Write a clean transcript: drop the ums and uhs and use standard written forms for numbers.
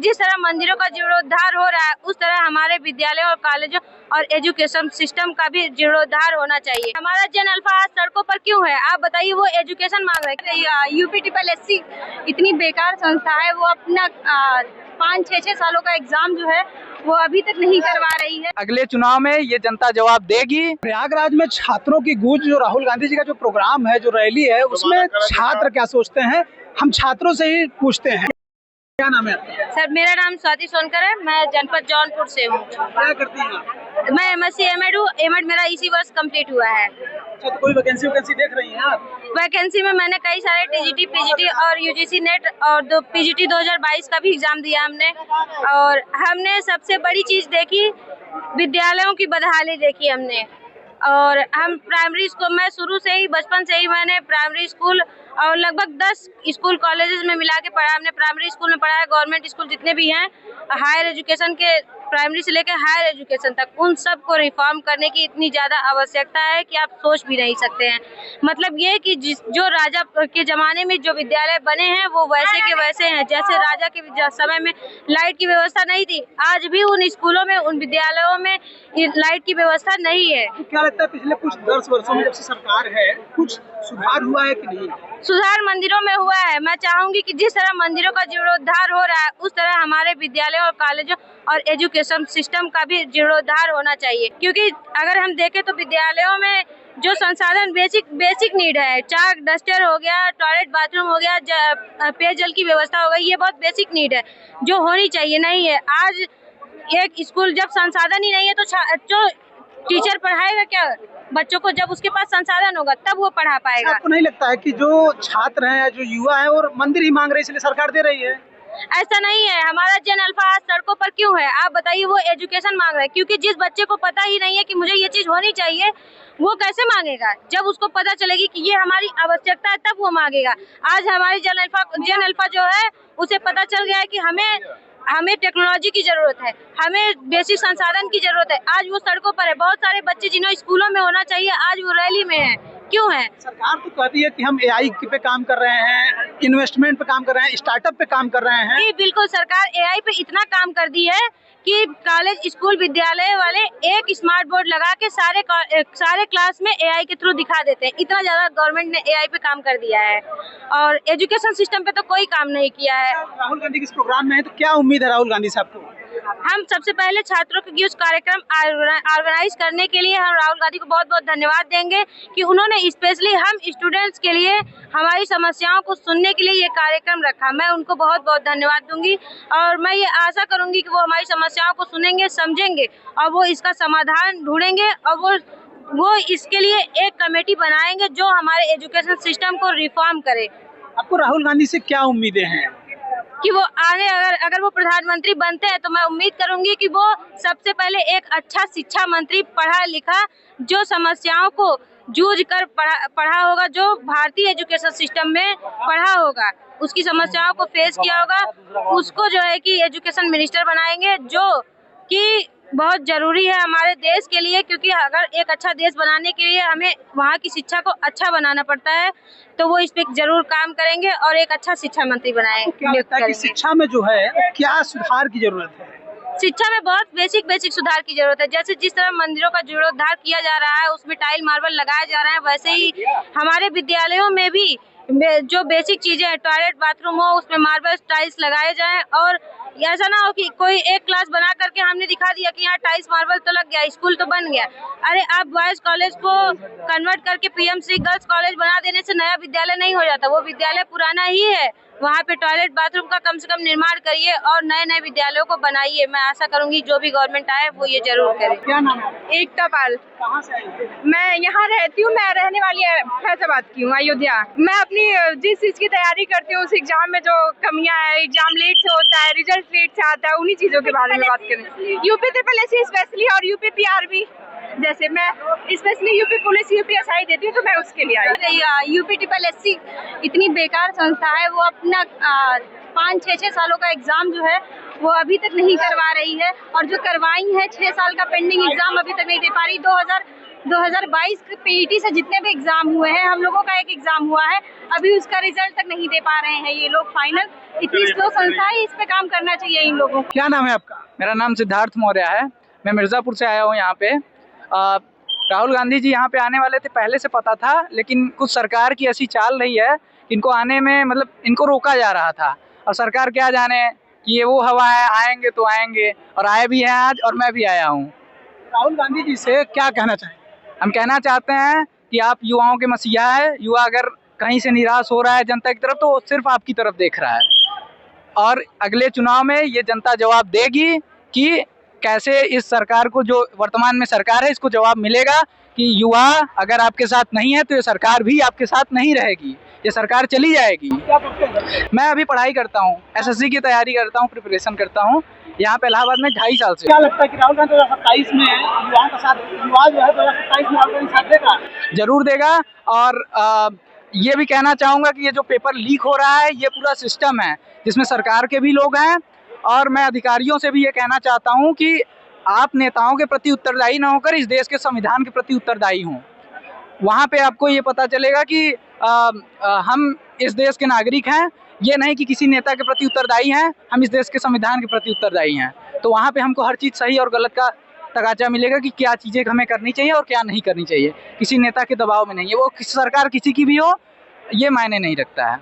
जिस तरह मंदिरों का जीर्णोद्धार हो रहा है उस तरह हमारे विद्यालयों और कॉलेजों और एजुकेशन सिस्टम का भी जीर्णोद्धार होना चाहिए। हमारा जन अल्फा आज सड़कों पर क्यों है? आप बताइए। वो एजुकेशन मांग रहे हैं। UP-SSC इतनी बेकार संस्था है, वो अपना 5-6 सालों का एग्जाम जो है वो अभी तक नहीं करवा रही है। अगले चुनाव में ये जनता जवाब देगी। प्रयागराज में छात्रों की गूंज, जो राहुल गांधी जी का जो प्रोग्राम है, जो रैली है, उसमें छात्र क्या सोचते हैं, हम छात्रों से ही पूछते हैं। क्या नाम है आपका? सर, मेरा नाम स्वाति सोनकर है। मैं जनपद जौनपुर से हूँ। क्या करती हैं आप? मैं MSc M.Ed हूँ। M.Ed मेरा इसी वर्ष कंप्लीट हुआ है। अच्छा, तो कोई वैकेंसी देख रही हैं आप? वैकेंसी में मैंने कई सारे TGT, PGT और UGC नेट और PGT 2022 का भी एग्जाम दिया हमने। और हमने सबसे बड़ी चीज देखी, विद्यालयों की बदहाली देखी हमने। और हम प्राइमरी स्कूल, मैं शुरू से ही, बचपन से ही मैंने प्राइमरी स्कूल और लगभग 10 स्कूल कॉलेजेस में मिला के पढ़ा। हमने प्राइमरी स्कूल में पढ़ा है, गवर्नमेंट स्कूल जितने भी हैं, हायर एजुकेशन के, प्राइमरी से लेकर हायर एजुकेशन तक, उन सब को रिफॉर्म करने की इतनी ज़्यादा आवश्यकता है कि आप सोच भी नहीं सकते हैं। मतलब ये कि जो राजा के ज़माने में जो विद्यालय बने हैं वो वैसे के वैसे हैं। जैसे राजा के समय में लाइट की व्यवस्था नहीं थी, आज भी उन स्कूलों में, उन विद्यालयों में लाइट की व्यवस्था नहीं है। तो क्या लगता है पिछले कुछ 10 वर्षों में जब से सरकार है, कुछ सुधार हुआ है कि नहीं? सुधार मंदिरों में हुआ है। मैं चाहूंगी कि जिस तरह मंदिरों का जीर्णोद्धार हो रहा है उस तरह हमारे विद्यालयों और कॉलेजों और एजुकेशन सिस्टम का भी जीर्णोद्धार होना चाहिए। क्योंकि अगर हम देखें तो विद्यालयों में जो संसाधन बेसिक नीड है, चाक डस्टर हो गया, टॉयलेट बाथरूम हो गया, पेयजल की व्यवस्था हो गई, ये बहुत बेसिक नीड है जो होनी चाहिए, नहीं है। आज एक स्कूल जब संसाधन ही नहीं है तो टीचर पढ़ाएगा क्या बच्चों को? जब उसके पास संसाधन होगा तब वो पढ़ा पाएगा। आपको नहीं लगता है कि जो छात्र हैं, जो युवा है, और मंदिर ही मांग रहे हैं इसलिए सरकार दे रही है? ऐसा नहीं है। हमारा जन अल्फा आज सड़कों पर क्यों है? आप बताइए। वो एजुकेशन मांग रहे हैं, क्योंकि जिस बच्चे को पता ही नहीं है कि मुझे ये चीज होनी चाहिए, वो कैसे मांगेगा? जब उसको पता चलेगी कि ये हमारी आवश्यकता है तब वो मांगेगा। आज हमारी जन अल्फा जो है उसे पता चल गया है कि हमें टेक्नोलॉजी की जरूरत है, हमें बेसिक संसाधन की जरूरत है। आज वो सड़कों पर है। बहुत सारे बच्चे जिन्हें स्कूलों में होना चाहिए आज वो रैली में है। क्यों है? सरकार तो कहती है कि हम AI पे काम कर रहे हैं, इन्वेस्टमेंट पे काम कर रहे हैं, स्टार्टअप पे काम कर रहे हैं। जी बिल्कुल, सरकार AI पे इतना काम कर दी है कि कॉलेज, स्कूल, विद्यालय वाले एक स्मार्ट बोर्ड लगा के सारे क्लास में AI के थ्रू दिखा देते हैं। इतना ज्यादा गवर्नमेंट ने AI पे काम कर दिया है और एजुकेशन सिस्टम पे तो कोई काम नहीं किया है। राहुल गांधी किस प्रोग्राम में है, तो क्या उम्मीद है राहुल गांधी साहब को? हम सबसे पहले छात्रों के लिए उस कार्यक्रम ऑर्गेनाइज करने के लिए हम राहुल गांधी को बहुत बहुत धन्यवाद देंगे कि उन्होंने स्पेशली हम स्टूडेंट्स के लिए हमारी समस्याओं को सुनने के लिए ये कार्यक्रम रखा। मैं उनको बहुत बहुत धन्यवाद दूंगी और मैं ये आशा करूंगी कि वो हमारी समस्याओं को सुनेंगे, समझेंगे और वो इसका समाधान ढूंढेंगे और वो इसके लिए एक कमेटी बनाएंगे जो हमारे एजुकेशन सिस्टम को रिफॉर्म करे। आपको राहुल गांधी से क्या उम्मीदें हैं? कि वो आगे अगर वो प्रधानमंत्री बनते हैं तो मैं उम्मीद करूंगी कि वो सबसे पहले एक अच्छा शिक्षा मंत्री, पढ़ा लिखा, जो समस्याओं को जूझ कर पढ़ा होगा, जो भारतीय एजुकेशन सिस्टम में पढ़ा होगा, उसकी समस्याओं को फेस किया होगा, उसको जो है कि एजुकेशन मिनिस्टर बनाएंगे, जो कि बहुत जरूरी है हमारे देश के लिए। क्योंकि अगर एक अच्छा देश बनाने के लिए हमें वहाँ की शिक्षा को अच्छा बनाना पड़ता है, तो वो इस पे जरूर काम करेंगे और एक अच्छा शिक्षा मंत्री बनाएंगे। क्या लगता है कि शिक्षा में जो है क्या सुधार की जरूरत है? शिक्षा में बहुत बेसिक सुधार की जरूरत है। जैसे जिस तरह मंदिरों का जीर्णोद्धार किया जा रहा है, उसमें टाइल मार्बल लगाए जा रहे हैं, वैसे ही हमारे विद्यालयों में भी जो बेसिक चीजें हैं, टॉयलेट बाथरूम हो, उसमें मार्बल टाइल्स लगाए जाएं और ऐसा ना हो कि कोई एक क्लास बना करके हमने दिखा दिया कि यहाँ टाइल्स मार्बल तो लग गया, स्कूल तो बन गया। अरे आप बॉयज कॉलेज को कन्वर्ट करके PMC गर्ल्स कॉलेज बना देने से नया विद्यालय नहीं हो जाता, वो विद्यालय पुराना ही है। वहाँ पे टॉयलेट बाथरूम का कम से कम निर्माण करिए और नए विद्यालयों को बनाइए। मैं आशा करूंगी जो भी गवर्नमेंट आए वो ये जरूर करे। क्या नाम है? एकता पाल। कहाँ से आई है? मैं यहाँ रहती हूँ। मैं रहने वाली फैजाबाद की हूँ, अयोध्या। मैं अपनी जिस चीज की तैयारी करती हूँ, उस एग्जाम में जो कमियां है, एग्जाम लेट से होता है, रिजल्ट लेट से आता है, उन्हीं चीजों के बारे में बात करें। UP-SSC स्पेशली और UP-PRB, जैसे मैं स्पेशली UP पुलिस, UPSI देती हूँ तो मैं उसके लिए आई। UP-SSC इतनी बेकार संस्था है, वो अपना 5-6 सालों का एग्जाम जो है वो अभी तक नहीं करवा रही है और जो करवाई है 6 साल का पेंडिंग एग्जाम अभी तक नहीं दे पा रही। 2022 के पीईटी से जितने भी एग्जाम हुए हैं, हम लोगों का एक एग्जाम हुआ है, अभी उसका रिजल्ट तक नहीं दे पा रहे हैं ये लोग फाइनल। इतनी स्लो संस्था है, इस पे काम करना चाहिए इन लोगों को। क्या नाम है आपका? मेरा नाम सिद्धार्थ मौर्य है। मैं मिर्ज़ापुर से आया हूँ यहाँ पे। राहुल गांधी जी यहाँ पे आने वाले थे, पहले से पता था, लेकिन कुछ सरकार की ऐसी चाल रही है कि इनको आने में मतलब इनको रोका जा रहा था। और सरकार क्या जाने कि ये वो हवा है, आएंगे तो आएंगे, और आए भी हैं आज, और मैं भी आया हूँ। राहुल गांधी जी से क्या कहना चाहेंगे? हम कहना चाहते हैं कि आप युवाओं के मसीहा है। युवा अगर कहीं से निराश हो रहा है जनता की तरफ, तो सिर्फ आपकी तरफ देख रहा है, और अगले चुनाव में ये जनता जवाब देगी कि कैसे इस सरकार को, जो वर्तमान में सरकार है, इसको जवाब मिलेगा कि युवा अगर आपके साथ नहीं है तो ये सरकार भी आपके साथ नहीं रहेगी, ये सरकार चली जाएगी। क्या करते हैं? मैं अभी पढ़ाई करता हूँ, एसएससी की तैयारी करता हूँ, प्रिपरेशन करता हूँ यहाँ पे इलाहाबाद में 2.5 साल से। क्या लगता है कि राहुल गांधी 2027 में युवाओं का साथ, युवा जो है 2027 में राहुल गांधी साथ देगा? जरूर देगा। और ये भी कहना चाहूँगा कि ये जो पेपर लीक हो रहा है, ये पूरा सिस्टम है जिसमें सरकार के भी लोग हैं, और मैं अधिकारियों से भी ये कहना चाहता हूँ कि आप नेताओं के प्रति उत्तरदायी न होकर इस देश के संविधान के प्रति उत्तरदायी हों। वहाँ पे आपको ये पता चलेगा कि हम इस देश के नागरिक हैं, ये नहीं कि किसी नेता के प्रति उत्तरदायी हैं, हम इस देश के संविधान के प्रति उत्तरदायी हैं। तो वहाँ पे हमको हर चीज़ सही और गलत का तगाचा मिलेगा कि क्या चीज़ें हमें करनी चाहिए और क्या नहीं करनी चाहिए। किसी नेता के दबाव में नहीं है, वो सरकार किसी की भी हो, ये मायने नहीं रखता है।